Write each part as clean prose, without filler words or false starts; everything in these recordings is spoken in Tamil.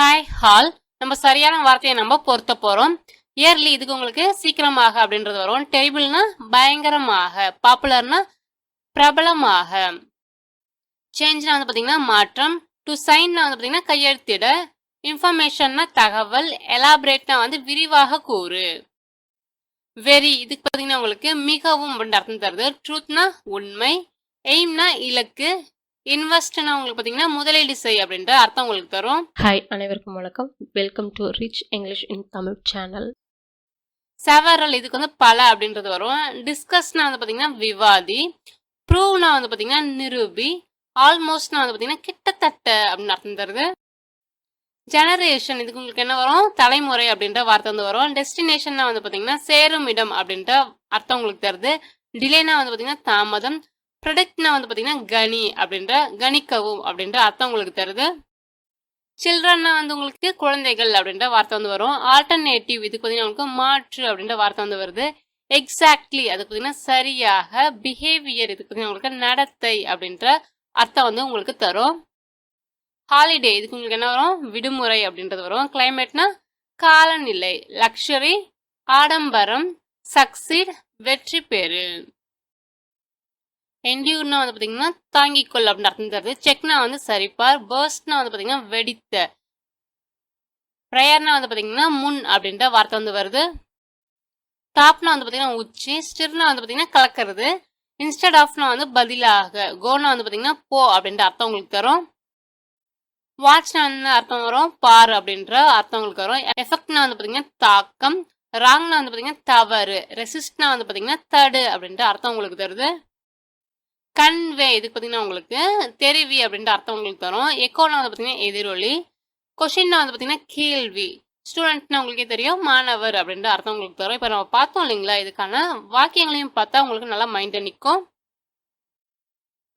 ஹாய் ஹால் நம்ம சரியான வார்த்தையை நம்ம பொருத்த போறோம். இயர்லி இதுக்கு உங்களுக்கு சீக்கிரமாக அப்படின்றது வரும். டெரிபிள்னா பயங்கரமாக, பாப்புலர்னா பிரபலமாக, சேஞ்ச்னா வந்து பாத்தீங்கன்னா மாற்றம், டு சைன்னா வந்து பாத்தீங்கன்னா கையெழுத்திட, இன்ஃபர்மேஷன்னா தகவல், எலாபரேட்னா வந்து விரிவாக கூறு, வெரி இதுக்கு பாத்தீங்கன்னா உங்களுக்கு மிகவும் அப்படின்னு அர்த்தம் தருது. ட்ரூத்னா உண்மை, எய்ம்னா இலக்கு, இன்வெஸ்ட்னா உங்களுக்கு பாத்தீங்கன்னா முதலீடு செய் அப்படின்ற அர்த்தம் உங்களுக்கு தரும். ஹாய் அனைவருக்கும் வணக்கம். Welcome to rich English in Tamil channel. Several இதுக்கு வந்து பல அப்படின்றது வரும். டிஸ்கஸ்னா வந்து பாத்தீங்கன்னா விவாதி, ப்ரூவ்னா வந்து பாத்தீங்கன்னா நிரூபி, ஆல்மோஸ்ட்னா வந்து பாத்தீங்கன்னா கிட்டத்தட்ட அப்படின்னு அர்த்தம் தருது. ஜெனரேஷன் இதுக்கு உங்களுக்கு என்ன வரும்? தலைமுறை அப்படின்ற வார்த்தை வந்து வரும். டெஸ்டினேஷன்னா வந்து பாத்தீங்கன்னா சேரும் இடம் அப்படின்ற அர்த்தம் உங்களுக்கு தருது. டிலேனா வந்து பாத்தீங்கன்னா தாமதம், ப்ரொடக்ட்னா வந்து பாத்தீங்கன்னா கனி அப்படின்ற கணிக்கவும் அப்படின்ற அர்த்தம் உங்களுக்கு தருது. சில்ட்ரன்னா வந்து உங்களுக்கு குழந்தைகள் அப்படின்ற வார்த்தை வந்து வரும். ஆல்டர்னேட்டிவ் இதுக்கு பார்த்தீங்கன்னா உங்களுக்கு மாற்று அப்படின்ற வார்த்தை வந்து வருது. எக்ஸாக்ட்லி அதுக்கு பார்த்தீங்கன்னா சரியாக, பிஹேவியர் இதுக்கு பார்த்தீங்கன்னா உங்களுக்கு நடத்தை அப்படின்ற அர்த்தம் வந்து உங்களுக்கு தரும். ஹாலிடே இதுக்கு உங்களுக்கு என்ன வரும்? விடுமுறை அப்படின்றது வரும். கிளைமேட்னா காலநிலை, லக்ஸரி ஆடம்பரம், சக்சீட் வெற்றி பெறு. என்டியூர்னா வந்து பார்த்தீங்கன்னா தாங்கிக்கொள் அப்படின்னு அர்த்தம் தருது. செக்னா வந்து சரிப்பார், பர்ஸ்ட்னா வந்து பார்த்தீங்கன்னா வெடித்த, ப்ரேயர்னா வந்து பார்த்தீங்கன்னா முன் அப்படின்ற வார்த்தை வந்து வருது. டாப்னா வந்து பார்த்தீங்கன்னா உச்சி, ஸ்டிர்னா வந்து பார்த்தீங்கன்னா கலக்கிறது, இன்ஸ்டெட் ஆஃப்னா வந்து பதிலாக, கோனா வந்து பார்த்தீங்கன்னா போ அப்படின்ற அர்த்தம் உங்களுக்கு தரும். வாட்ச்னா வந்து அர்த்தம் வரும் பார் அப்படின்ற அர்த்தம் உங்களுக்கு வரும். எஃபெக்ட்னா வந்து பார்த்தீங்கன்னா தாக்கம், ராங்னா வந்து பார்த்தீங்கன்னா தவறு, ரெசிஸ்ட்னா வந்து பார்த்தீங்கன்னா தடு அப்படின்ற அர்த்தம் உங்களுக்கு தருது. கன்வே இதுக்கு பார்த்தீங்கன்னா உங்களுக்கு தெரிவி அப்படின்ற அர்த்தம் உங்களுக்கு தரும். எக்கோனா வந்து பார்த்தீங்கன்னா எதிரொலி, கொஷின்னா வந்து பார்த்தீங்கன்னா கேள்வி, ஸ்டூடெண்ட்னா உங்களுக்கே தெரியும் மாணவர் அப்படின்ற அர்த்தம் உங்களுக்கு தரும். இப்போ நம்ம பார்த்தோம் இல்லைங்களா, இதுக்கான வாக்கியங்களையும் பார்த்தா உங்களுக்கு நல்லா மைண்டில் நிற்கும்.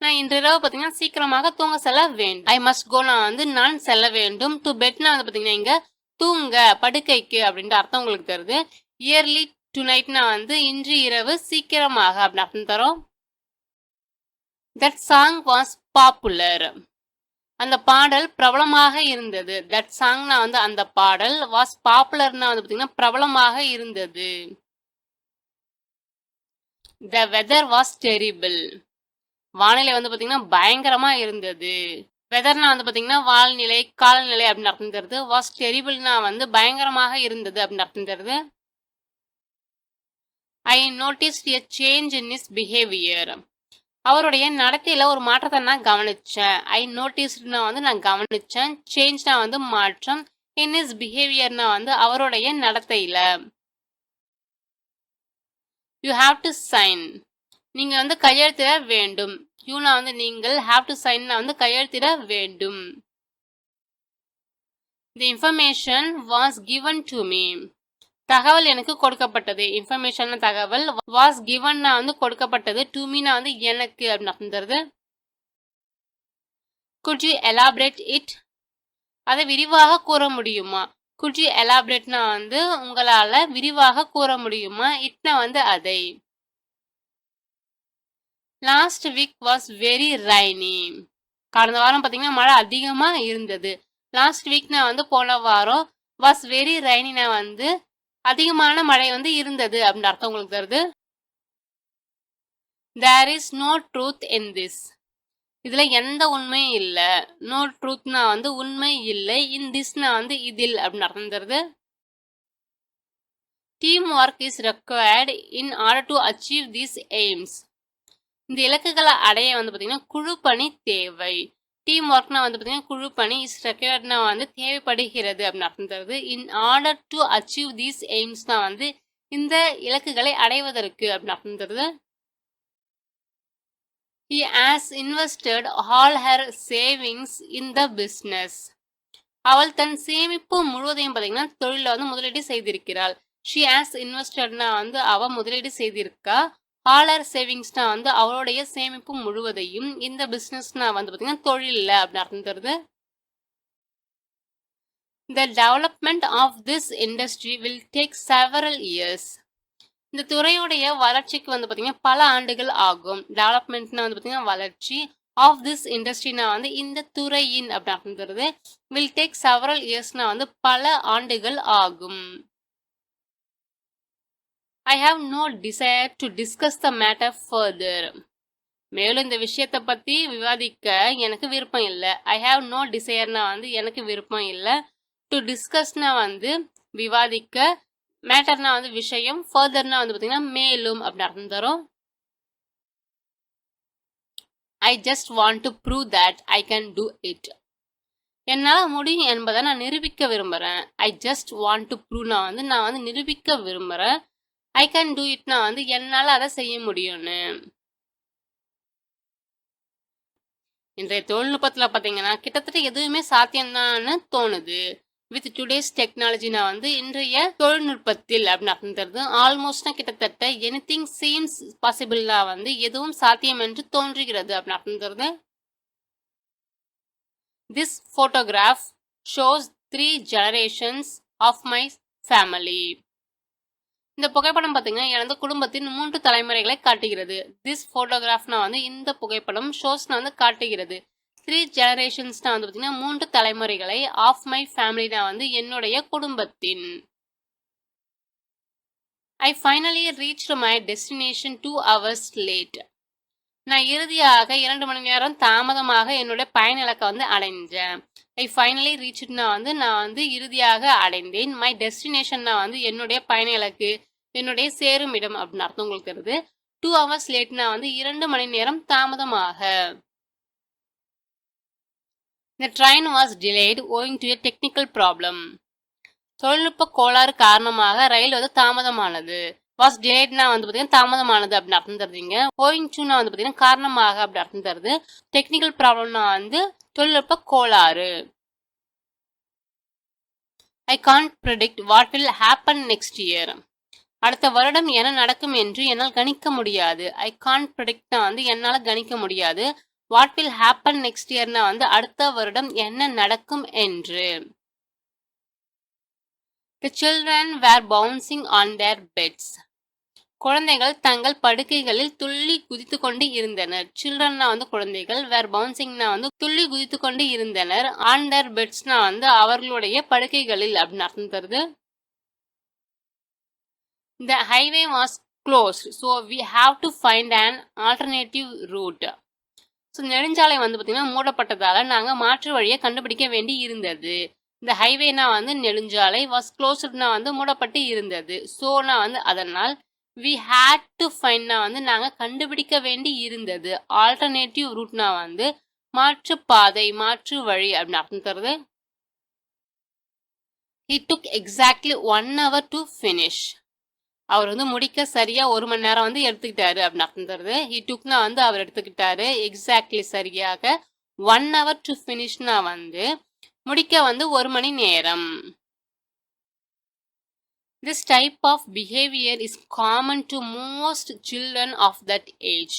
நான் இன்று இரவு பார்த்தீங்கன்னா சீக்கிரமாக தூங்க செல்ல வேண்டும். ஐ மஸ்ட் கோ நான் வந்து நான் செல்ல வேண்டும். டு பெட்னா வந்து பார்த்தீங்கன்னா இங்கே தூங்க படுக்கைக்கு அப்படின்ற அர்த்தம் உங்களுக்கு தருது. இயர்லி டு நைட்னா வந்து இன்று இரவு சீக்கிரமாக அப்படின்னு அர்த்தம் தரும். தட் சாங் வாஸ் பாப்புலர் அந்த பாடல் பிரபலமாக இருந்தது. தட் சாங்னா வந்து அந்த பாடல், வாஸ் பாப்புலர்னா வந்து பார்த்தீங்கன்னா பிரபலமாக இருந்தது. த வெதர் வாஸ் டெரிபிள் வானிலை வந்து பார்த்தீங்கன்னா பயங்கரமா இருந்தது. வெதர்னா வந்து பார்த்தீங்கன்னா வால்நிலை காலநிலை அப்படின்னு அர்த்தம் தருது. வாஸ் டெரிபிள்னா வந்து பயங்கரமாக இருந்தது அப்படின்னு அர்த்தம் தருது. ஐ noticed a change in is behaviour அவருடைய நடத்தையில ஒரு மாற்றத்தை நான் கவனிச்சேன். ஐ நோட்டீஸ்ட்னா வந்து நான் கவனிச்சேன். சேஞ்ச்னா வந்து மாற்றம். இன் இஸ் பிஹேவியர்னா வந்து அவருடைய நடத்தையில. யூ ஹாவ் டு சைன் நீங்க வந்து கையெழுத்திட வேண்டும். யூனா வந்து நீங்கள், ஹாவ் டு சைன்னா வந்து கையெழுத்திட வேண்டும். தி information was given to me தகவல் எனக்கு கொடுக்கப்பட்டது. இன்ஃபர்மேஷன் தகவல், வாஸ் கிவன்னா வந்து கொடுக்கப்பட்டது, டு மீனா வந்து எனக்கு அப்படின்னு அர்த்தம் தருது. குட் யூ எலாபரேட் இட் அதை விரிவாக கூற முடியுமா? குட் யூ எலாபரேட்னா வந்து உங்களால விரிவாக கூற முடியுமா? இட்னா வந்து அதை. Last week was very Raini கடந்த வாரம் பார்த்தீங்கன்னா மழை அதிகமா இருந்தது. லாஸ்ட் வீக்னா வந்து போன வாரம், வாஸ் வெரி ரைனினா வந்து அதிகமான மழை வந்து இருந்தது அப்படின்னு அர்த்தம் உங்களுக்கு தருது. There is no truth in this இதுல எந்த உண்மையும் இல்ல. நோ ட்ரூத்னா வந்து உண்மை இல்லை. இன் திஸ்னா வந்து இதில் அப்படின்னு அர்த்தம் தருது. Team work is required in order to achieve these AIIMS இந்த இலக்குகளை அடைய வந்து பார்த்தீங்கன்னா குழு பணி தேவை. டீம் ஒர்க்னா வந்து பார்த்தீங்கன்னா குழு பணி, இஸ் ரெக்வயர்ட்னா வந்து தேவைப்படுகிறது அப்படின்னு அர்த்தம் தருது. In order to achieve these எய்ம்ஸ்னா வந்து இந்த இலக்குகளை அடைவதற்கு அப்படின்னு அர்த்தம் தருது. He has invested all her savings in the business. அவள் தன் சேமிப்பு முழுவதையும் பார்த்தீங்கன்னா தொழில வந்து முதலீடு செய்திருக்கிறாள். ஷி ஹாஸ் இன்வெஸ்டட்னா வந்து அவ முதலீடு செய்திருக்கா. ஆல் ஹர் சேவிங்ஸ்னா வந்து அவளுடைய சேமிப்பு முழுவதையும், இந்த பிஸ்னஸ்னா வந்து பார்த்தீங்கன்னா தொழில்ல அப்படின்னு அர்த்தம் தருது. The development of this industry will take several years. இந்த துறையுடைய வளர்ச்சிக்கு வந்து பார்த்தீங்கன்னா பல ஆண்டுகள் ஆகும். டெவலப்மெண்ட்னா வந்து பார்த்தீங்கன்னா வளர்ச்சி, ஆஃப் திஸ் இண்டஸ்ட்ரினா வந்து இந்த துறையின் அப்படி அர்த்தம் தருது. வில் டேக் செவரல் இயர்ஸ்னா வந்து பல ஆண்டுகள் ஆகும். I have no desire to discuss the matter further. மேலும் இந்த விஷயத்தை பற்றி விவாதிக்க எனக்கு விருப்பம் இல்லை. ஐ ஹாவ் நோ டிசையர்னா வந்து எனக்கு விருப்பம் இல்லை. டு டிஸ்கஸ்னா வந்து விவாதிக்க, மேட்டர்னா வந்து விஷயம், ஃபர்தர்னா வந்து பார்த்தீங்கன்னா மேலும் அப்படி அர்த்தம் தரும். I just want to prove that I can do it. என்னால் முடியும் என்பதை நான் நிரூபிக்க விரும்புகிறேன். ஐ ஜஸ்ட் வாண்ட் டு ப்ரூவ்னா வந்து நான் வந்து நிரூபிக்க விரும்புகிறேன். ஐ கேன் டூ இட்னா வந்து என்னால் அதை செய்ய முடியும்னு. இன்றைய தொழில்நுட்பத்தில் பார்த்தீங்கன்னா கிட்டத்தட்ட எதுவுமே சாத்தியம்தான்னு தோணுது. வித் டுடேஸ் டெக்னாலஜினா வந்து இன்றைய தொழில்நுட்பத்தில் அப்படின்னு அர்த்தம் தருது. ஆல்மோஸ்ட்னா கிட்டத்தட்ட எனிதிங் சீம்ஸ் பாசிபிள்னா வந்து எதுவும் சாத்தியம் என்று தோன்றுகிறது அப்படின்னு அர்த்தம் தருது. This photograph shows 3 generations of my family. இந்த புகைப்படம் பார்த்தீங்கன்னா எனது குடும்பத்தின் 3 தலைமுறைகளை காட்டுகிறது. திஸ் ஃபோட்டோகிராஃப்னா வந்து இந்த புகைப்படம், ஷோஸ்னா வந்து காட்டுகிறது. 3 generations வந்து பார்த்தீங்கன்னா 3 தலைமுறைகளை, ஆஃப் மை ஃபேமிலினா வந்து என்னுடைய குடும்பத்தின். ஐ finally reached my destination 2 hours late. நான் இறுதியாக 2 மணி நேரம் தாமதமாக என்னுடைய பயண இலக்கை வந்து அடைஞ்சேன். ஐ ஃபைனலி ரீச்டுனா வந்து நான் வந்து இறுதியாக அடைந்தேன். மை டெஸ்டினேஷன்னா வந்து என்னுடைய பயண இலக்கு, என்னுடைய சேரும் இடம் அப்படின்னு அர்த்தம் உங்களுக்கு தருது. 2 hours லேட்னா வந்து 2 மணி நேரம் தாமதமாக. The train was delayed owing to a technical problem. தொழில்நுட்ப கோளாறு காரணமாக ரயில் வந்து தாமதமானது. வாஸ் டிலேட்னா வந்து பார்த்தீங்கன்னா தாமதமானது அப்படின்னு அர்த்தம் தருதுங்க. ஓயிங் டூனா வந்து பார்த்தீங்கன்னா காரணமாக அப்படி அர்த்தம் தருது. டெக்னிக்கல் ப்ராப்ளம்னா வந்து தொழில்நுட்ப கோளாறு. I can't predict what will happen next year. அடுத்த வருடம் என்ன நடக்கும் என்று என்னால் கணிக்க முடியாது. ஐ கான்ட் ப்ரெடிக்ட்னா வந்து என்னால் கணிக்க முடியாது. வாட் வில் ஹேப்பன் நெக்ஸ்ட் இயர்னா வந்து அடுத்த வருடம் என்ன நடக்கும் என்று. The children were bouncing on their beds. குழந்தைகள் தங்கள் படுக்கைகளில் துள்ளி குதித்து கொண்டு இருந்தனர். சில்ட்ரன்னா வந்து குழந்தைகள், வேர் பவுன்சிங்னா வந்து துள்ளி குதித்து கொண்டு இருந்தனர். ஆன் தேர் பெட்ஸ்னா வந்து அவர்களுடைய படுக்கைகளில் அப்படின்னு அர்த்தம் தருது. The highway was closed, so we have to find an alternative route. So நெடுஞ்சாலை வந்து பார்த்தீங்கன்னா மூடப்பட்டதால நாங்கள் மாற்று வழியை கண்டுபிடிக்க வேண்டி இருந்தது. இந்த ஹைவேனா வந்து நெடுஞ்சாலை, வாஸ் க்ளோஸ்ட்னா வந்து மூடப்பட்டு இருந்தது. ஸோனா வந்து அதனால், வி ஹேட் டு ஃபைண்ட்னா வந்து நாங்கள் கண்டுபிடிக்க வேண்டி இருந்தது. ஆல்டர்னேட்டிவ் ரூட்னா வந்து மாற்று பாதை, மாற்று வழி அப்படின்னு அர்த்தம் தருது. He took exactly 1 hour to finish. அவர் வந்து முடிக்க சரியா 1 மணி நேரம் வந்து எடுத்துக்கிட்டாரு அப்படின்னு அர்த்தம் தருது. ஹி டுக்னா வந்து அவர் எடுத்துக்கிட்டாரு. எக்ஸாக்ட்லி சரியாக. 1 hour to finishனா வந்து முடிக்க வந்து 1 மணி நேரம். This type of behavior is common to most children of that age.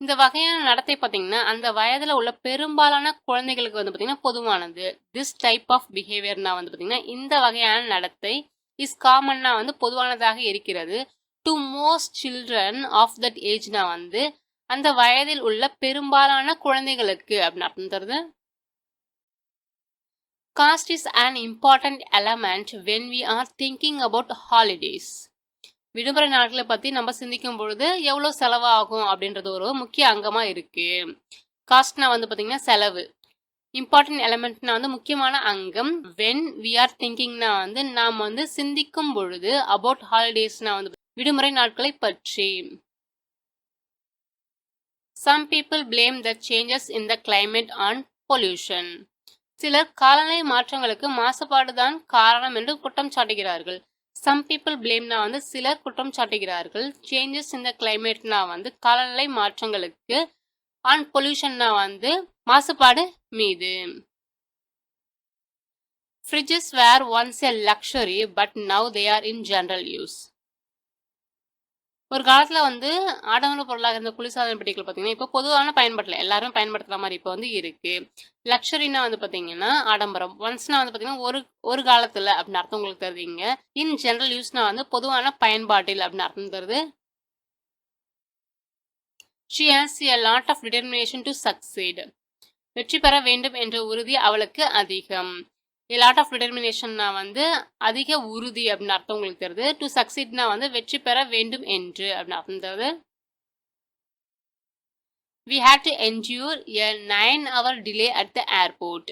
இந்த வகையான நடத்தை பார்த்தீங்கன்னா அந்த வயதில் உள்ள பெரும்பாலான குழந்தைகளுக்கு வந்து பார்த்தீங்கன்னா பொதுவானது. திஸ் டைப் ஆஃப் பிஹேவியர்னா வந்து பார்த்தீங்கன்னா இந்த வகையான நடத்தை இஸ் காமன்னா வந்து பொதுவானதாக இருக்கிறது. To most children of that ஏஜ்னா வந்து அந்த வயதில் உள்ள பெரும்பாலான குழந்தைகளுக்கு அப்படின்னு அர்த்தம் தருது. Cost is an important element when we are thinking about holidays. விடுமுறை நாட்களை பற்றி நம்ம சிந்திக்கும் பொழுது எவ்வளோ செலவாகும் அப்படின்றது ஒரு முக்கிய அங்கமாக இருக்குது. காஸ்ட்னா வந்து பார்த்திங்கன்னா செலவு. இம்பார்ட்டன்ட் எலமெண்ட்னா வந்து முக்கியமான அங்கம். வென் வி ஆர் திங்கிங்னா வந்து நாம் வந்து சிந்திக்கும் பொழுது, அபவுட் ஹாலிடேஸ்னா வந்து விடுமுறை நாட்களை பற்றி. Some people blame the changes in the climate on pollution. சிலர் காலநிலை மாற்றங்களுக்கு மாசுபாடுதான் காரணம் என்று குற்றம் சாட்டுகிறார்கள். சம் பீப்புள் பிளேம்னா வந்து சிலர் குற்றம் சாட்டுகிறார்கள். சேஞ்சஸ் இன் த கிளைமேட்னா வந்து காலநிலை மாற்றங்களுக்கு, ஆன் பொல்யூஷன்னா வந்து மாசுபாடு மீது. Fridges were once a luxury but now they are in general use. ஒரு காலத்தில் வந்து ஆடம்பர பொருளாக இருந்த குளிர்சாதன பெட்டிகள் பார்த்தீங்கன்னா இப்போ பொதுவான பயன்பாட்டில் எல்லாரும் பயன்படுத்துகிற மாதிரி இப்போ வந்து இருக்குது. லக்ஸரினா வந்து பார்த்தீங்கன்னா ஆடம்பரம். ஒன்ஸ்னா வந்து பார்த்தீங்கன்னா ஒரு காலத்தில் அப்படின்னு அர்த்தம் உங்களுக்கு தருவீங்க. இன் ஜென்ரல் யூஸ்னா வந்து பொதுவான பயன்பாட்டில் அப்படின்னு அர்த்தம் தருது. She has a lot of determination to succeed. வெற்றி பெற வேண்டும் என்ற உறுதி அவளுக்கு அதிகம். A lot of determination வந்து அதிக உறுதி அப்படின்னு அர்த்தம் உங்களுக்கு தருது. To succeed வந்து வெற்றி பெற வேண்டும் என்று அப்படின்னு அர்த்தம் தருது. We had to endure a 9-hour delay at the airport.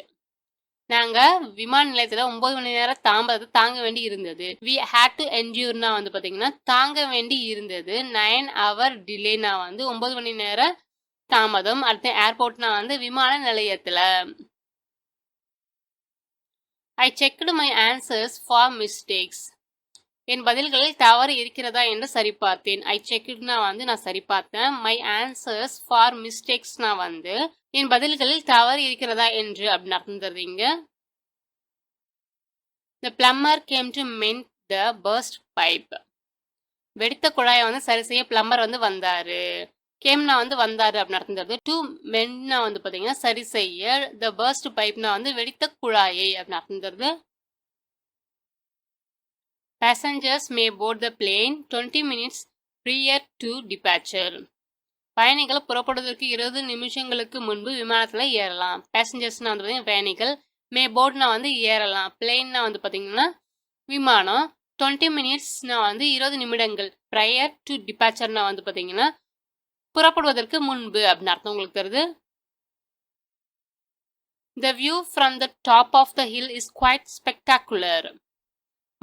நாங்க விமான நிலையத்துல 9 மணி நேரம் தாமதத்தை தாங்க வேண்டி இருந்தது. We had to endure வந்து பாத்தீங்கன்னா தாங்க வேண்டி இருந்தது. 9-hour delay வந்து 9 மணி நேரம் தாமதம். அடுத்த ஏர்போர்ட்னா வந்து விமான நிலையத்துல. I checked my answers for mistakes. என் பதில்களில் தவறு இருக்கிறதா என்று சரிபார்த்தேன். ஐ செக்னா வந்து நான் சரிபார்த்தேன். மை ஆன்சர்ஸ் ஃபார் மிஸ்டேக்ஸ்னா வந்து என் பதில்களில் தவறு இருக்கிறதா என்று அப்படின்னு அர்த்தம் தருவீங்க. The plumber came to mend the burst pipe. வெடித்த குழாயை வந்து சரி செய்ய பிளம்பர் வந்து வந்தாரு. கேம்னா வந்து வந்தாரு அப்படின்னு அர்த்தம் தருது. டு மென்னா வந்து பாத்தீங்கன்னா சரி செய்ய, த பர்ஸ்ட் பைப்னா வந்து வெடித்த குழாயை அப்படின்னு அர்த்தம் தருது. Passengers may board the plane 20 minutes prior to departure. பயணிகள் புறப்படுவதற்கு 20 நிமிஷங்களுக்கு முன்பு விமானத்துல ஏறலாம். பேசஞ்சர்ஸ்னா வந்து பார்த்தீங்கன்னா பயணிகள், மே போர்ட்னா வந்து ஏறலாம், பிளேன்னா வந்து பார்த்தீங்கன்னா விமானம், 20 மினிட்ஸ்னா வந்து 20 நிமிடங்கள், ப்ரையர் டு டிபார்ச்சர்னா வந்து பார்த்தீங்கன்னா புறப்படுவதற்கு முன்பு அப்படின்னு அர்த்தம் உங்களுக்கு தருது. The view from the top of the hill is quite spectacular.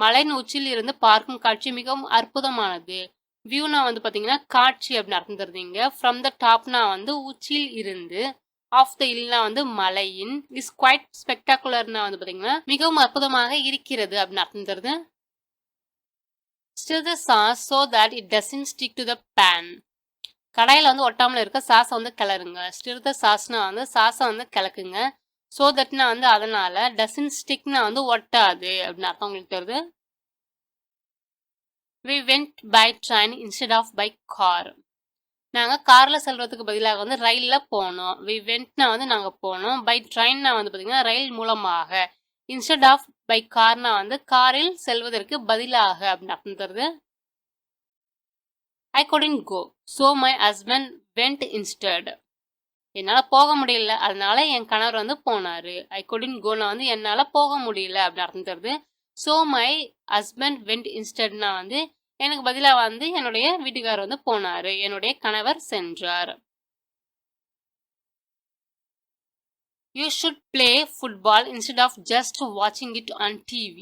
மலையின் உச்சியில் இருந்து பார்க்கும் காட்சி மிகவும் அற்புதமானது. வியூனா வந்து பாத்தீங்கன்னா காட்சி அப்படின்னு அர்த்தம் தருவீங்க. ஃப்ரம் த டாப்னா வந்து உச்சியில் இருந்து, ஆஃப் த ஹில்னா வந்து மலையின், இஸ் குவைட் ஸ்பெக்டாகுலர்னா வந்து பாத்தீங்கன்னா மிகவும் அற்புதமாக இருக்கிறது அப்படின்னு அர்த்தம் தருது. Stir the sauce so that it doesn't stick to the pan. கடாயில வந்து ஒட்டாமல இருக்க சாஸை வந்து கிளறுங்க. Stir the sauceனா வந்து சாஸை வந்து கிளக்குங்க. So thatனா வந்து அதனால, doesn't stickனா வந்து ஒட்டாது அப்படின்னு அர்த்தம் உங்களுக்கு தருது. We went by train instead of by car. நாங்க கார்ல செல்றதுக்கு பதிலாக வந்து ரயில்ல போனோம். We wentனா வந்து நாங்க போனோம். By trainனா வந்து பாத்தீங்கன்னா ரயில் மூலமாக. Instead of by carனா வந்து காரில் செல்வதற்கு பதிலாக அப்படின்னு அர்த்தம் தருது. I couldn't go, so my husband went instead. என்னால போக முடியல, அதனால என் கணவர் வந்து போனாரு. I couldn't goனா வந்து என்னால போக முடியல அப்படின்னு அர்த்தம் தருது. So my husband went insteadனா வந்து எனக்கு பதிலா வந்து என்னுடைய வீட்டுக்காரர் வந்து போனாரு, என்னுடைய கணவர் சென்றார். You should play football instead of just watching it on TV.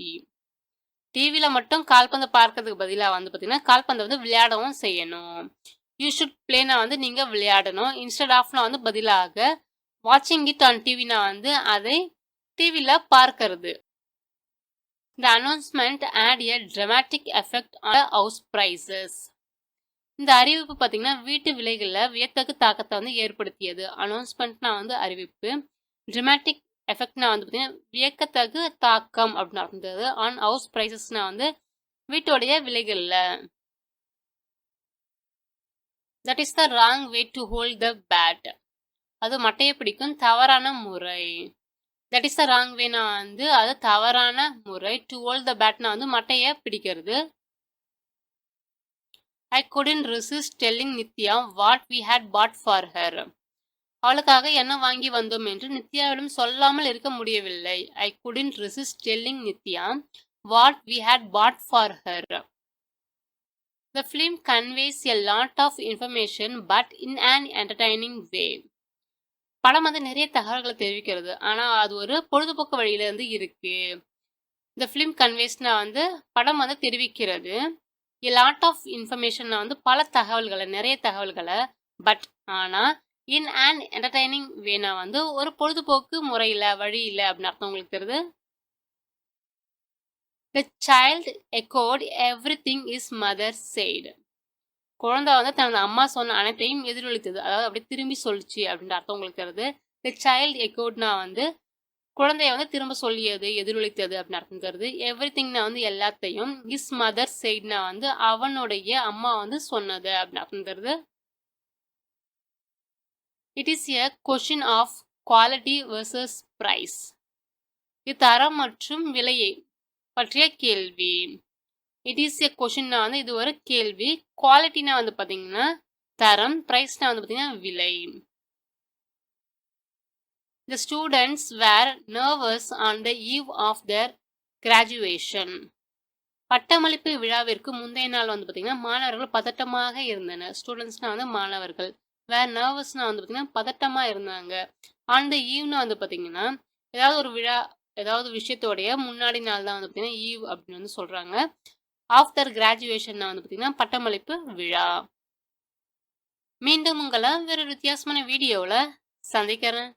டிவில மட்டும் கால்பந்து பார்க்கறதுக்கு பதிலா வந்து பாத்தீங்கன்னா கால்பந்து வந்து விளையாடவும் செய்யணும். யூ ஷுட் பிளேனா வந்து நீங்க விளையாடணும். இன்ஸ்டெட் ஆஃப்னா வந்து பதிலாக, வாட்சிங் இட் ஆன் டிவினா வந்து அதை டிவில பார்க்கறது. The announcement had a dramatic effect on house prices. இந்த அறிவிப்பு பார்த்தீங்கன்னா வீட்டு விலைகளில் வியத்தகு தாக்கத்தை வந்து ஏற்படுத்தியது. அனௌன்ஸ்மெண்ட்னா வந்து அறிவிப்பு, dramatic எஃபெக்ட்னா வந்து பார்த்தீங்கன்னா வியக்கத்தகு தாக்கம் அப்படின்னு அர்த்தம். ஆன் ஹவுஸ் ப்ரைசஸ்னா வந்து வீட்டோடைய விலைகளில். That is the wrong way to hold the bat. அது மட்டையை பிடிக்கும் தவறான முறை. தட் இஸ் த ராங் வேனா வந்து அது தவறான முறை. டு ஹோல்ட் த பேட்னா வந்து மட்டையை பிடிக்கிறது. I couldn't resist telling Nithya what we had bought for her. அவளுக்காக என்ன வாங்கி வந்தோம் என்று நித்யாவிடம் சொல்லாமல் இருக்க முடியவில்லை. I couldn't resist telling Nithya what we had bought for her. The film conveys a lot of information but in an entertaining way. படம் வந்து நிறைய தகவல்களை தெரிவிக்கிறது, ஆனா அது ஒரு பொழுதுபோக்கு வழியில இருந்து இருக்கு. The film conveysனா வந்து படம் வந்து தெரிவிக்கிறது. A lot of informationனா வந்து பல தகவல்களை, நிறைய தகவல்களை, பட் ஆனா in an entertaining வேனா வந்து ஒரு பொழுதுபோக்கு முறையில வழியில அப்படின்னு அர்த்தம் உங்களுக்கு தெரியுது. The child echoed everything his mother said. குழந்தை வந்து தனது அம்மா சொன்ன அனைத்தையும் எதிரொலித்தது, அதாவது அப்படி திரும்பி சொல்லிச்சு அப்படின்ற அர்த்தம் உங்களுக்கு தெரியுது. The child echoedனா வந்து குழந்தைய வந்து திரும்ப சொல்லியது, எதிரொலித்தது அப்படின்னு அர்த்தம் தருது. எவ்ரிதிங்னா வந்து எல்லாத்தையும், his mother saidனா வந்து அவனுடைய அம்மா வந்து சொன்னது அப்படின்னு அர்த்தம் தருது. It is a question of quality versus price. இது தரம் மற்றும் விலையை பற்றிய கேள்வி. It is a questionனா வந்து இது ஒரு கேள்வி. குவாலிட்டினா வந்து பார்த்தீங்கன்னா தரம். பிரைஸ்னா வந்து பார்த்தீங்கன்னா விலை. The students were nervous on the eve of their graduation. பட்டமளிப்பு விழாவிற்கு முந்தைய நாள் வந்து பார்த்தீங்கன்னா மாணவர்கள் பதட்டமாக இருந்தனர். ஸ்டூடெண்ட்ஸ்னா வந்து மாணவர்கள். வேர் நர்வஸ்னா வந்து பார்த்தீங்கன்னா பதட்டமாக இருந்தாங்க. ஆன் த ஈவ்னா வந்து பார்த்தீங்கன்னா ஏதாவது ஒரு விழா ஏதாவது விஷயத்தோடைய முன்னாடி நாள் தான் வந்து பார்த்தீங்கன்னா ஈவ் அப்படின்னு வந்து சொல்கிறாங்க. ஆஃப்டர் கிராஜுவேஷன்னா வந்து பார்த்தீங்கன்னா பட்டமளிப்பு விழா. மீண்டும் உங்களை வேறு வித்தியாசமான வீடியோவில் சந்திக்கிறேன்.